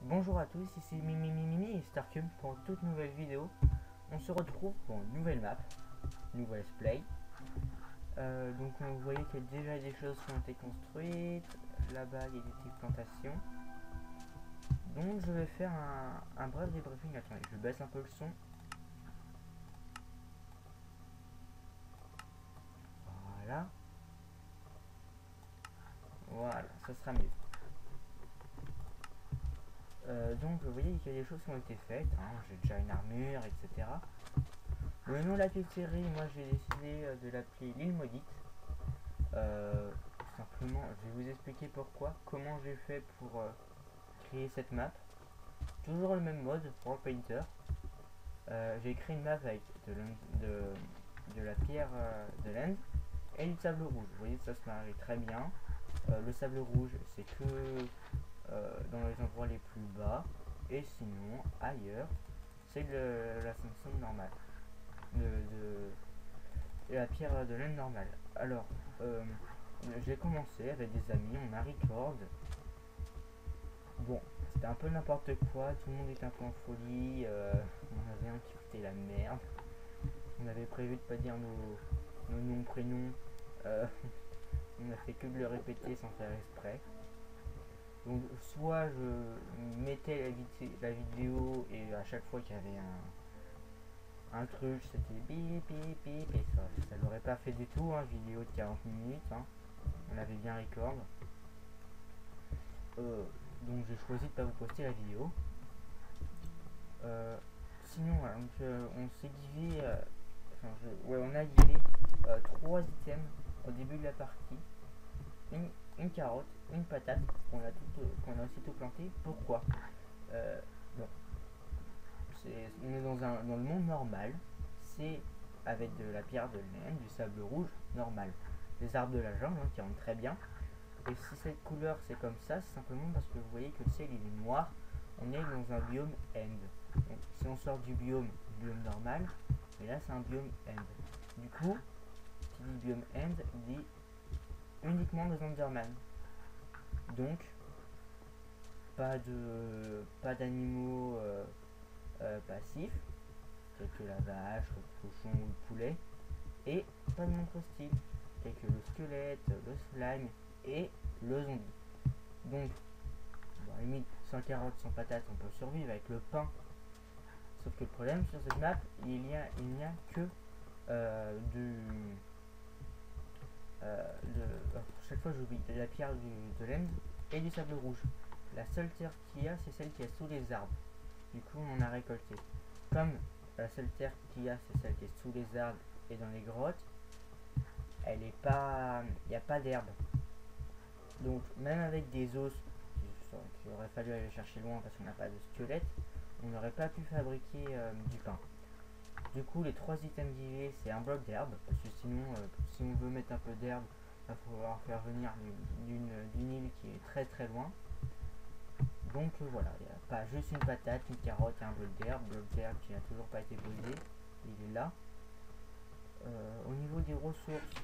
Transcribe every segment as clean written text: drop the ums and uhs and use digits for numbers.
Bonjour à tous, ici Mimi et Starcum pour une toute nouvelle vidéo. On se retrouve pour une nouvelle map, nouvelle play. Donc vous voyez qu'il y a déjà des choses qui ont été construites. Là-bas il y a des petites plantations. Donc je vais faire un bref débriefing. Attendez, je baisse un peu le son. Voilà. Voilà, ça sera mieux. Donc vous voyez qu'il y a des choses qui ont été faites, hein. J'ai déjà une armure, etc. Le nom de la petite série, moi j'ai décidé de l'appeler l'île maudite. Simplement, je vais vous expliquer pourquoi, comment j'ai fait pour créer cette map. Toujours le même mode, pour Painter. J'ai créé une map avec de la pierre de l'End et du sable rouge. Vous voyez, ça se marie très bien. Le sable rouge, c'est que dans les endroits les plus bas, et sinon ailleurs c'est la sandstone normale, de la pierre de laine normale. Alors j'ai commencé avec des amis, on a record. Bon, c'était un peu n'importe quoi, tout le monde était un peu en folie, on avait un qui foutait la merde. On avait prévu de pas dire nos noms, prénoms, on a fait que de le répéter sans faire exprès. Donc soit je mettais la vidéo et à chaque fois qu'il y avait un truc, c'était bip bip bip et ça l'aurait pas fait du tout, hein, vidéo de 40 minutes, hein. On avait bien record. Donc j'ai choisi de pas vous poster la vidéo. Sinon voilà, donc, on s'est divisé, on a divisé 3 items au début de la partie. Une carotte, une patate qu'on a aussitôt planté. Pourquoi bon, on est dans le monde normal, c'est avec de la pierre de laine, du sable rouge normal, des arbres de la jungle, hein, qui rendent très bien. Et si cette couleur c'est comme ça, c'est simplement parce que vous voyez que le ciel il est noir, on est dans un biome end. Donc si on sort du biome normal, mais là c'est un biome end. Du coup, qui dit biome end dit uniquement des Enderman. Donc pas d'animaux passifs tels que la vache, le cochon ou le poulet, et pas de monstres hostiles tels que le squelette, le slime et le zombie. Donc bon, à la limite sans carottes, sans patates on peut survivre avec le pain, sauf que le problème sur cette map il n'y a que chaque fois j'oublie de la pierre de l'End et du sable rouge. La seule terre qu'il y a, c'est celle qui est sous les arbres. Du coup, on en a récolté. Comme la seule terre qu'il y a, c'est celle qui est sous les arbres et dans les grottes, elle est pas, il n'y a pas d'herbe. Donc, même avec des os qu'il aurait fallu aller chercher loin parce qu'on n'a pas de squelette, on n'aurait pas pu fabriquer du pain. Du coup, les 3 items d'IV, c'est un bloc d'herbe, parce que sinon, si on veut mettre un peu d'herbe, il va falloir faire venir d'une île qui est très très loin. Donc voilà, il n'y a pas juste une patate, une carotte et un bloc d'herbe qui n'a toujours pas été posé, il est là. Au niveau des ressources,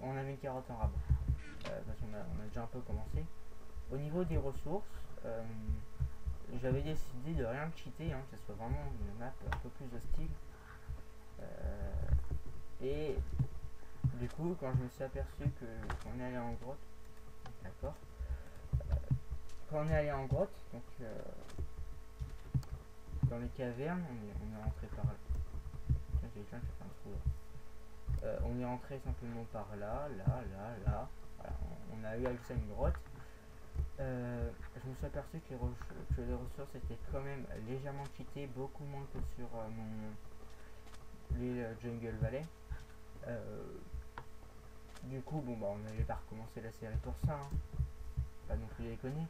on avait une carotte en rab, parce qu'on a déjà un peu commencé. Au niveau des ressources, j'avais décidé de rien cheater, hein, que ce soit vraiment une map un peu plus hostile. Et du coup, quand je me suis aperçu qu'on est allé en grotte, d'accord, quand on est allé en grotte, donc dans les cavernes, on est rentré par là. Tiens, quelqu'un qui a fait un trou là. On est rentré simplement par là, là. Voilà, on a eu accès à une grotte. Je me suis aperçu que les ressources étaient quand même légèrement cheatées, beaucoup moins que sur les Jungle Valley. Du coup, bon bah on n'allait pas recommencer la série pour ça, hein. Pas non plus déconner.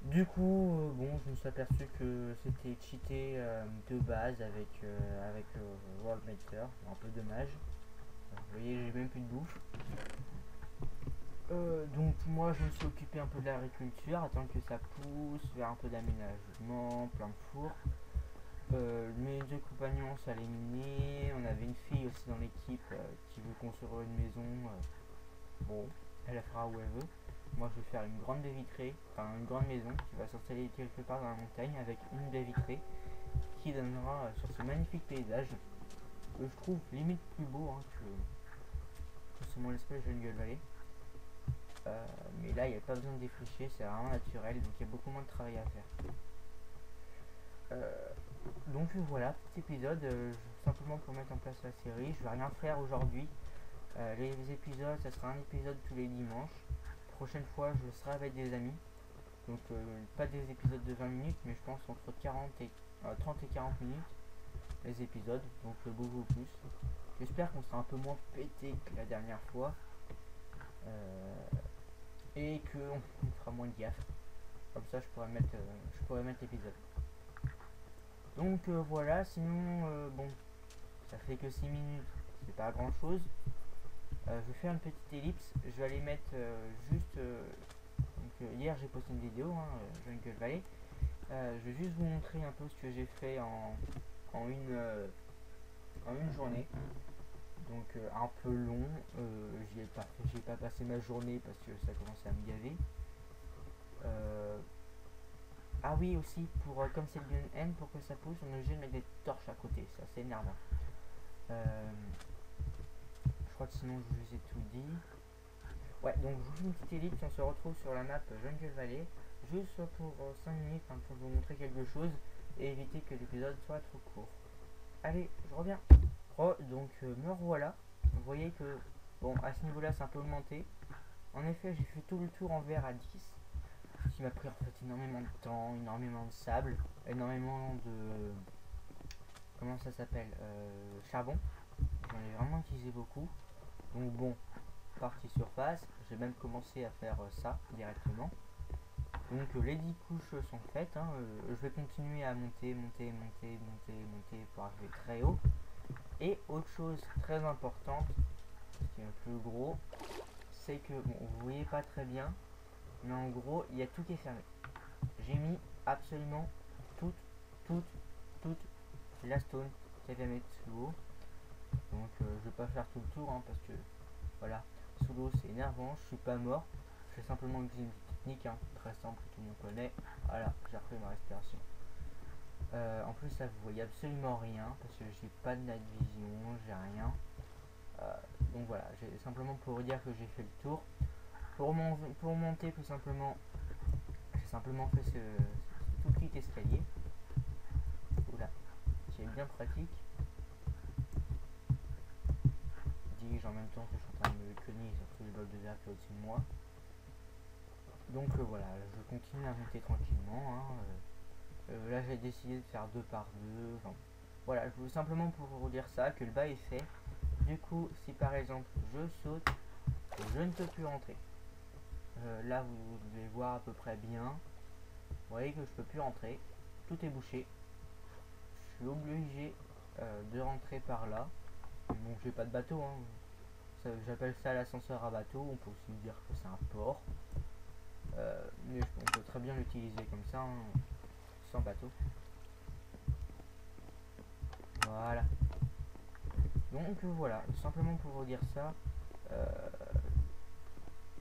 Du coup, bon, je me suis aperçu que c'était cheaté de base avec World Maker, un peu dommage. Vous voyez, j'ai même plus de bouffe. Donc moi je me suis occupé un peu de l'agriculture, attendre que ça pousse, faire un peu d'aménagement, plein de fours. Mes 2 compagnons sont éliminés, on avait une fille aussi dans l'équipe qui veut construire une maison. Bon, elle la fera où elle veut. moi je vais faire une grande baie vitrée, enfin une grande maison qui va s'installer quelque part dans la montagne avec une baie vitrée qui donnera sur ce magnifique paysage que je trouve limite plus beau que sur mon espèce Jungle Valley. Mais là il n'y a pas besoin de défricher, c'est vraiment naturel, donc il y a beaucoup moins de travail à faire. Donc voilà, petit épisode, simplement pour mettre en place la série. Je vais rien faire aujourd'hui. Les épisodes, ça sera un épisode tous les dimanches. Prochaine fois, je serai avec des amis. Donc pas des épisodes de 20 minutes, mais je pense entre 30 et 40 minutes les épisodes, donc beaucoup plus. J'espère qu'on sera un peu moins pété que la dernière fois. Et qu'on fera moins de gaffe. Comme ça, je pourrais mettre l'épisode. Donc voilà, sinon, bon, ça fait que 6 minutes, c'est pas grand chose. Je vais faire une petite ellipse, je vais aller mettre juste. Hier j'ai posté une vidéo, Jungle Valley. Je vais juste vous montrer un peu ce que j'ai fait en une journée. Donc un peu long, j'ai pas passé ma journée parce que ça commençait à me gaver. Ah oui aussi, comme c'est le bien N, pour que ça pousse, on est obligé de mettre des torches à côté, c'est assez énervant. Je crois que sinon je vous ai tout dit. Ouais, donc je vous fais une petite ellipse, on se retrouve sur la map Jungle Valley, juste pour 5 minutes pour vous montrer quelque chose et éviter que l'épisode soit trop court. Allez, je reviens. Donc me revoilà. Vous voyez que, bon, à ce niveau-là c'est un peu augmenté. En effet, j'ai fait tout le tour en vert à 10. Ce qui m'a pris en fait énormément de temps, énormément de sable, énormément de... Comment ça s'appelle, charbon. J'en ai vraiment utilisé beaucoup. Donc bon, partie surface, j'ai même commencé à faire ça directement. Donc les 10 couches sont faites, je vais continuer à monter pour arriver très haut. Et autre chose très importante, ce qui est le plus gros, c'est que, bon, vous voyez pas très bien, mais en gros, il y a tout qui est fermé. J'ai mis absolument toute la stone qu'il y avait à mettre sous l'eau. Donc je vais pas faire tout le tour, parce que voilà, sous l'eau c'est énervant, je suis pas mort. Je fais simplement utiliser une petite technique, très simple, tout le monde connaît. Voilà, j'ai repris ma respiration. En plus là vous voyez absolument rien parce que j'ai pas de night vision, j'ai rien. Donc voilà, j'ai simplement pour vous dire que j'ai fait le tour. Pour monter tout simplement, j'ai simplement fait ce tout petit escalier. Oula, qui est bien pratique. Je dirige en même temps que je suis en train de me cogner sur tous les blocs de verre qui est au-dessus de moi. Donc voilà, je continue à monter tranquillement. Là j'ai décidé de faire 2 par 2. Enfin, voilà, je veux simplement pour vous dire ça, que le bas est fait. Du coup, si par exemple je saute, je ne peux plus rentrer. Là vous devez voir à peu près bien. Vous voyez que je peux plus rentrer. Tout est bouché. Je suis obligé de rentrer par là. Bon, j'ai pas de bateau. J'appelle ça l'ascenseur à bateau. On peut aussi dire que c'est un port. Mais on peut très bien l'utiliser comme ça, sans bateau. Voilà. Donc voilà, simplement pour vous dire ça.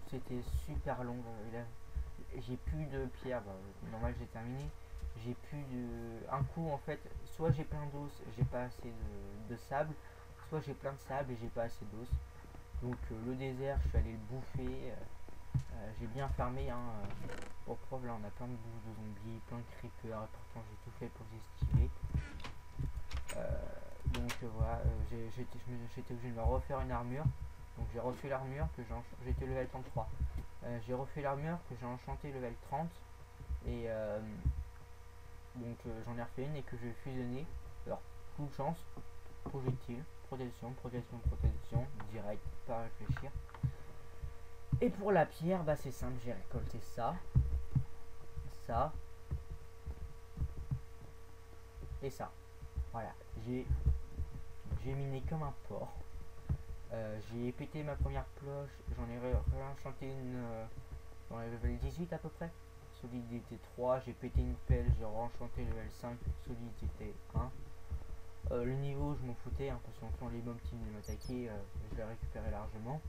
C'était super long. J'ai plus de pierres. Normal, j'ai terminé. J'ai plus de. Un coup, en fait, soit j'ai plein d'os, j'ai pas assez de sable, soit j'ai plein de sable et j'ai pas assez d'os. Donc le désert, je suis allé le bouffer. J'ai bien farmé. Pour preuve, là, on a plein de bouches de zombies, plein de creepers. Et pourtant, j'ai tout fait pour les esquiver. Donc voilà, j'étais obligé de me refaire une armure. Donc j'ai refait l'armure que j'étais level 33. J'ai refait l'armure que j'ai enchanté level 30. Et donc j'en ai refait une et que je vais fusionner. Alors, coup de chance, projectile, protection, direct, pas réfléchir. Et pour la pierre, bah c'est simple, j'ai récolté ça et ça. Voilà, j'ai miné comme un porc. J'ai pété ma première cloche, j'en ai réenchanté une dans le level 18 à peu près. Solidité 3, j'ai pété une pelle, j'ai réenchanté level 5, solidité 1. Le niveau, je m'en foutais, parce que quand les mobs qui venaient m'attaquer, je l'ai récupéré largement.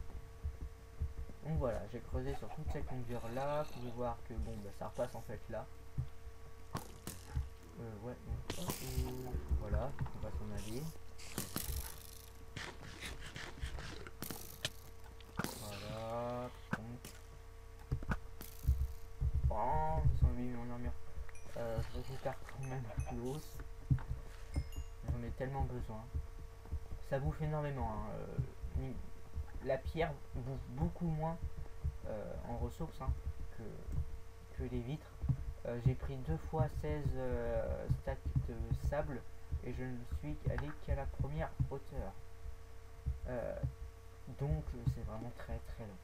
Donc voilà, j'ai creusé sur toute cette longueur là. Vous pouvez voir que bon, bah, ça repasse en fait là. Ouais, donc, voilà, on va s'en aller. Voilà, donc. Oh, ils sont abîmés en armure. Je récupère quand même l'os. J'en ai tellement besoin. Ça bouffe énormément. Hein. La pierre bouffe beaucoup moins en ressources hein, que les vitres. J'ai pris 2 fois 16 stacks de sable et je ne suis allé qu'à la première hauteur. Donc c'est vraiment très très long.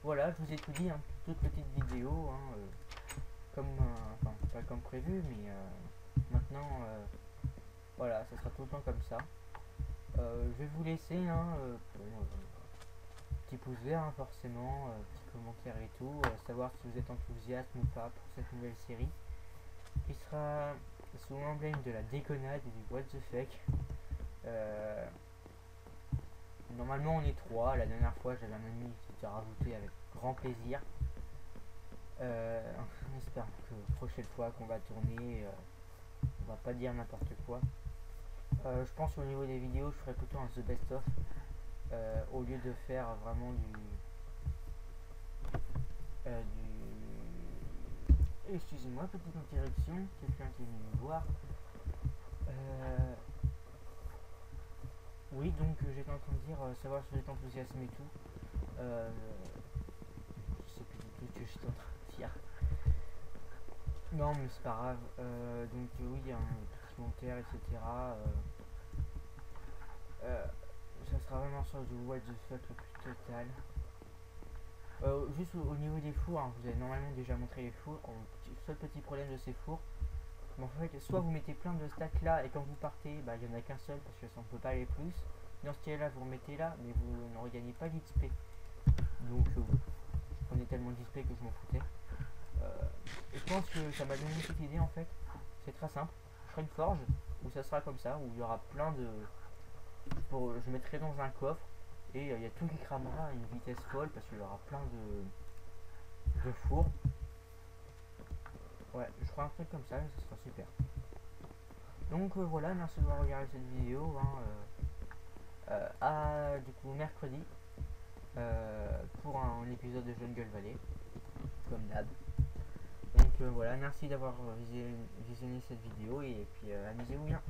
Voilà, je vous ai tout dit, hein, toute petite vidéo, hein, comme, enfin pas comme prévu, mais maintenant, voilà, ça sera tout le temps comme ça. Je vais vous laisser, hein, petit pouce vert, hein, forcément, petit commentaire et tout, savoir si vous êtes enthousiaste ou pas pour cette nouvelle série, qui sera sous l'emblème de la déconnade et du what the fuck. Normalement on est 3, la dernière fois j'avais un ami qui s'était rajouté avec grand plaisir. On espère que prochaine fois qu'on va tourner, on va pas dire n'importe quoi. Je pense au niveau des vidéos je ferai plutôt un The Best Of au lieu de faire vraiment excusez-moi, petite interruption, quelqu'un qui est venu me voir. Oui, donc j'étais en train de dire savoir si vous êtes enthousiasme et tout. Je sais plus du tout ce que j'étais en train de dire. Non, mais c'est pas grave. Donc oui, un petit commentaire, etc. Ça sera vraiment sur du what the fuck le plus total. Juste au niveau des fours, hein, vous avez normalement déjà montré les fours. Le seul petit problème de ces fours, en fait, soit vous mettez plein de stacks là et quand vous partez, bah, il n'y en a qu'un seul parce que ça ne peut pas aller plus. Dans ce cas là, vous remettez là, mais vous ne regagnez pas l'XP. Donc je prenais tellement d'XP que je m'en foutais. Et je pense que ça m'a donné une petite idée en fait. C'est très simple. Je ferai une forge où ça sera comme ça, où il y aura plein de. Je mettrai dans un coffre et il y a tout qui cramera à une vitesse folle parce qu'il y aura plein de fours. Ouais, je ferai un truc comme ça et ça sera super. Donc voilà, merci d'avoir regardé cette vidéo. Hein, à du coup mercredi pour un épisode de Jungle Valley, comme d'hab. Donc voilà, merci d'avoir visionné cette vidéo et puis amusez-vous bien.